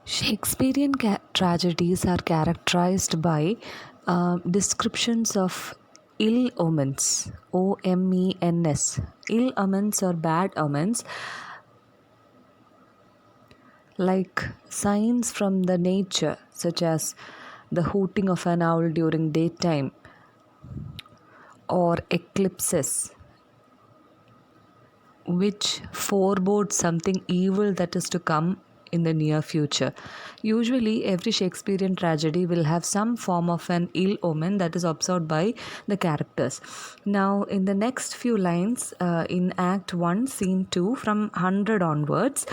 Shakespearean tragedies are characterized by descriptions of ill omens, omens, ill omens or bad omens, like signs from the nature, such as the hooting of an owl during daytime or eclipses, which forebode something evil that is to come in the near future. Usually, every Shakespearean tragedy will have some form of an ill omen that is observed by the characters. Now, in the next few lines, in Act 1, Scene 2, from 100 onwards,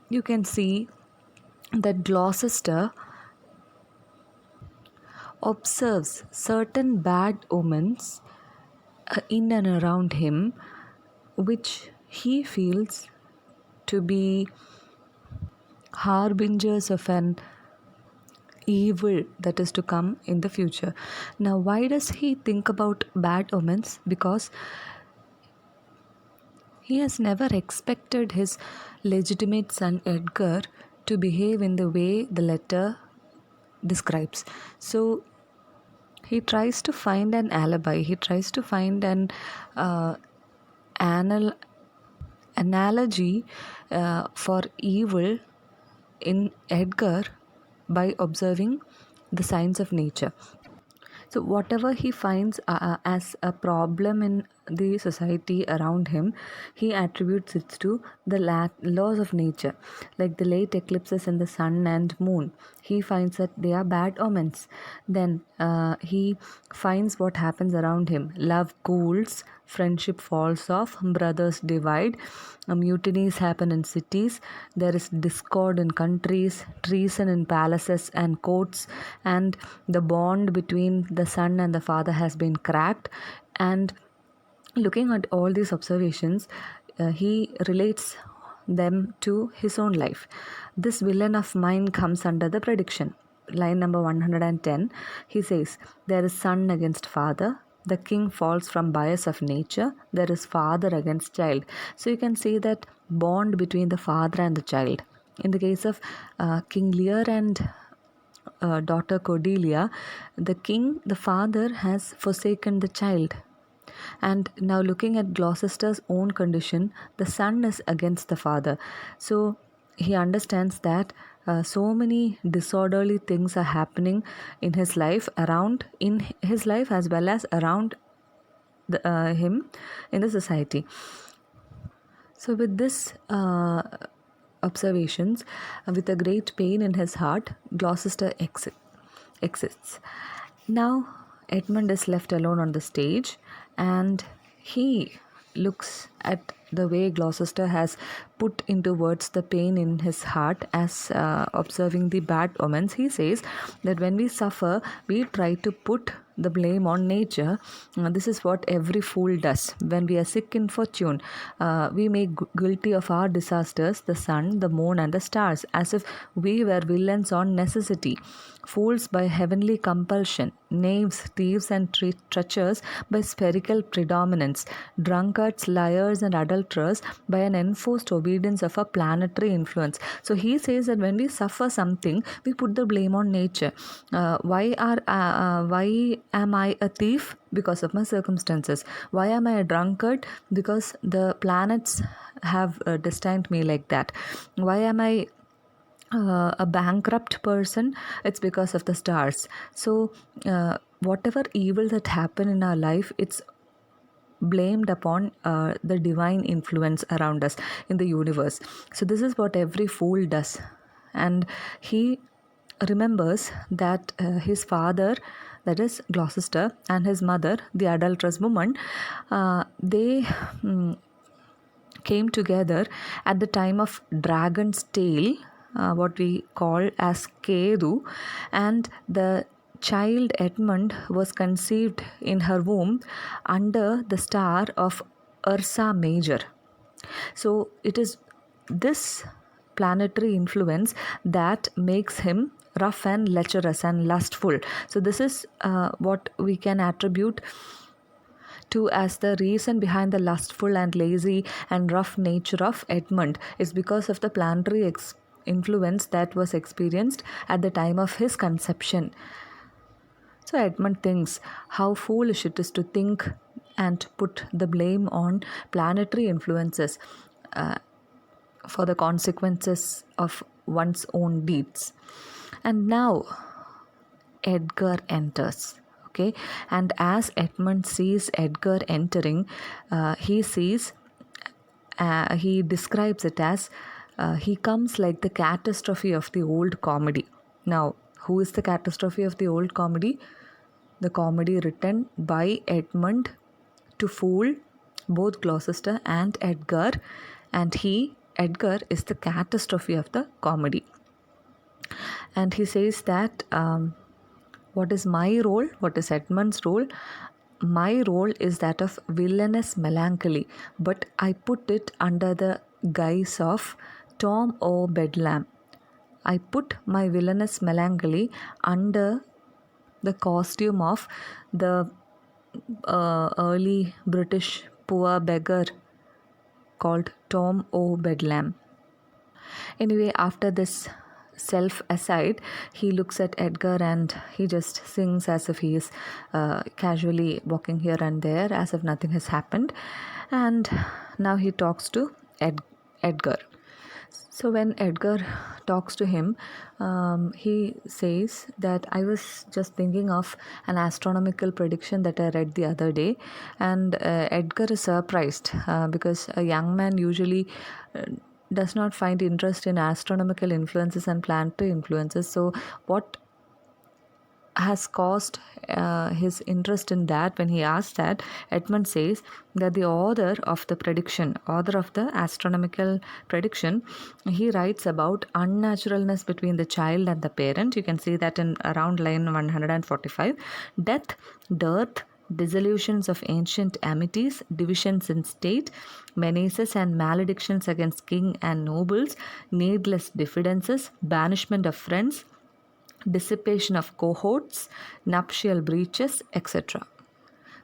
you can see that Gloucester observes certain bad omens in and around him, which he feels to be harbingers of an evil that is to come in the future. Now, why does he think about bad omens? Because he has never expected his legitimate son Edgar to behave in the way the letter describes. So, he tries to find an alibi, he tries to find an analogy for evil in Edgar by observing the signs of nature. So, whatever he finds as a problem in the society around him, he attributes it to the laws of nature, like the late eclipses in the sun and moon. He finds that they are bad omens. Then he finds what happens around him. Love cools, friendship falls off, brothers divide, mutinies happen in cities, there is discord in countries, treason in palaces and courts, and the bond between the son and the father has been cracked. And looking at all these observations, he relates them to his own life. This villain of mine comes under the prediction. Line number 110, he says, there is son against father, the king falls from bias of nature, there is father against child. So you can see that bond between the father and the child. In the case of King Lear and daughter Cordelia, the father has forsaken the child. And now, looking at Gloucester's own condition, the son is against the father. So he understands that so many disorderly things are happening in his life, as well as around him in the society. So, with this observations, with a great pain in his heart, Gloucester exits. Now, Edmund is left alone on the stage, and he looks at the way Gloucester has put into words the pain in his heart as observing the bad omens. He says that when we suffer, we try to put the blame on nature. This is what every fool does. When we are sick in fortune, we make guilty of our disasters the sun, the moon, and the stars, as if we were villains on necessity. Fools by heavenly compulsion, knaves, thieves, and treachers by spherical predominance, drunkards, liars, and adulterers by an enforced obedience of a planetary influence. So he says that when we suffer something, we put the blame on nature. Why am I a thief? Because of my circumstances. Why am I a drunkard? Because the planets have destined me like that. Why am I a bankrupt person? It's because of the stars. So whatever evil that happen in our life, it's blamed upon the divine influence around us in the universe. So this is what every fool does. And he remembers that his father, that is Gloucester, and his mother, the adulterous woman, they came together at the time of Dragon's Tail, what we call as Kedu, and the child Edmund was conceived in her womb under the star of Ursa Major. So it is this planetary influence that makes him rough and lecherous and lustful. So this is what we can attribute to as the reason behind the lustful and lazy and rough nature of Edmund, is because of the planetary influence that was experienced at the time of his conception. So Edmund thinks how foolish it is to think and put the blame on planetary influences for the consequences of one's own deeds. And now Edgar enters. Okay, and as Edmund sees Edgar entering, he describes it as he comes like the catastrophe of the old comedy. Now, who is the catastrophe of the old comedy? The comedy written by Edmund to fool both Gloucester and Edgar, and Edgar, is the catastrophe of the comedy. And he says that what is my role? What is Edmund's role? My role is that of villainous melancholy, but I put it under the guise of Tom O. Bedlam. I put my villainous melancholy under the costume of the early British poor beggar called Tom O. Bedlam. Anyway, after this self aside, he looks at Edgar and he just sings as if he is casually walking here and there, as if nothing has happened. And now he talks to Edgar. So when Edgar talks to him, he says that I was just thinking of an astronomical prediction that I read the other day, and Edgar is surprised because a young man usually does not find interest in astronomical influences and planetary influences. So what has caused his interest in that? When he asks that, Edmund says that the author of the astronomical prediction, he writes about unnaturalness between the child and the parent. You can see that in around line 145. Death, dearth, dissolutions of ancient amities, divisions in state, menaces and maledictions against king and nobles, needless diffidences, banishment of friends, dissipation of cohorts, nuptial breaches, etc.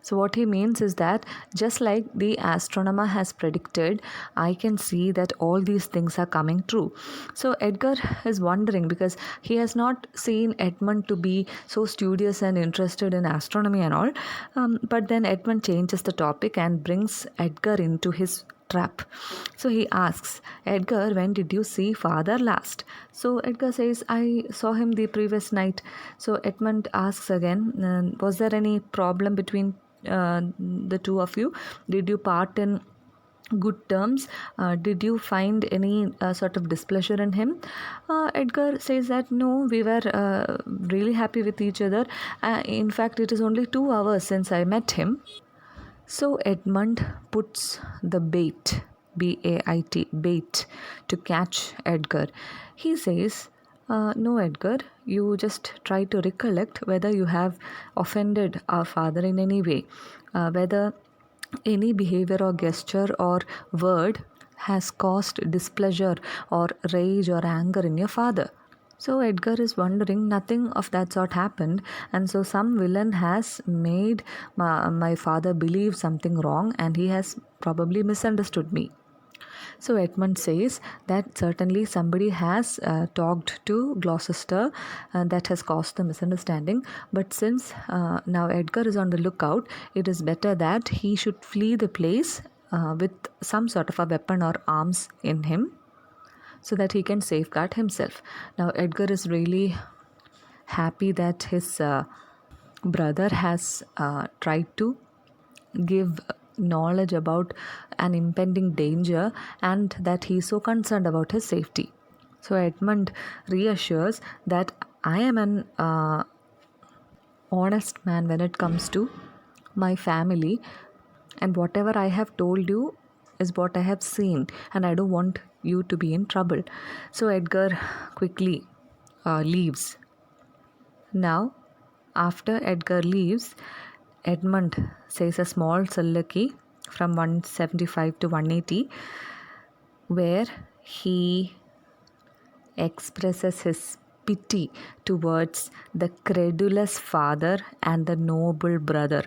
So what he means is that just like the astronomer has predicted, I can see that all these things are coming true. So Edgar is wondering because he has not seen Edmund to be so studious and interested in astronomy and all. But then Edmund changes the topic and brings Edgar into his trap. So he asks, Edgar, when did you see father last? So Edgar says, I saw him the previous night. So Edmund asks again, was there any problem between the two of you? Did you part in good terms? Did you find any sort of displeasure in him? Edgar says that no, we were really happy with each other. In fact, it is only 2 hours since I met him. So Edmund puts the bait, B-A-I-T, bait, to catch Edgar. He says, no, Edgar, you just try to recollect whether you have offended our father in any way, whether any behavior or gesture or word has caused displeasure or rage or anger in your father. So Edgar is wondering, nothing of that sort happened, and so some villain has made my father believe something wrong, and he has probably misunderstood me. So Edmund says that certainly somebody has talked to Gloucester and that has caused the misunderstanding. But since now Edgar is on the lookout, it is better that he should flee the place with some sort of a weapon or arms in him, so that he can safeguard himself. Now Edgar is really happy that his brother has tried to give knowledge about an impending danger and that he is so concerned about his safety. So Edmund reassures that I am an honest man when it comes to my family, and whatever I have told you is what I have seen, and I don't want you to be in trouble. So Edgar quickly leaves. Now, after Edgar leaves, Edmund says a small soliloquy from 175 to 180, where he expresses his pity towards the credulous father and the noble brother.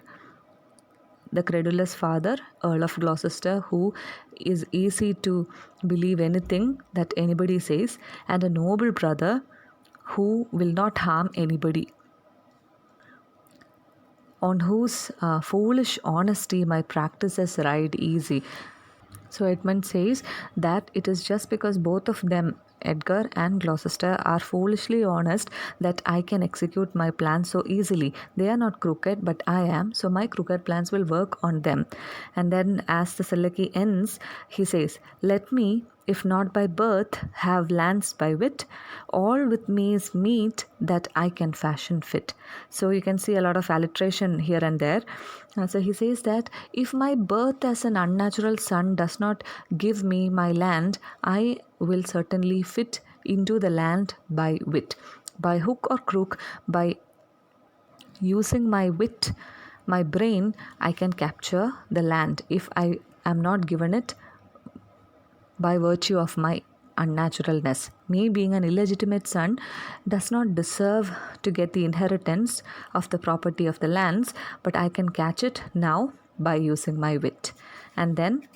the credulous father, Earl of Gloucester, who is easy to believe anything that anybody says, and a noble brother who will not harm anybody, on whose foolish honesty my practices ride easy. So Edmund says that it is just because both of them, Edgar and Gloucester, are foolishly honest that I can execute my plans so easily. They are not crooked, but I am, so my crooked plans will work on them. And then, as the soliloquy ends, he says, "Let me, if not by birth, have lands by wit. All with me is meet that I can fashion fit." So you can see a lot of alliteration here and there. So he says that if my birth as an unnatural son does not give me my land, I will certainly fit into the land by wit. By hook or crook, by using my wit, my brain, I can capture the land if I am not given it by virtue of my unnaturalness. Me being an illegitimate son does not deserve to get the inheritance of the property of the lands, but I can catch it now by using my wit. And then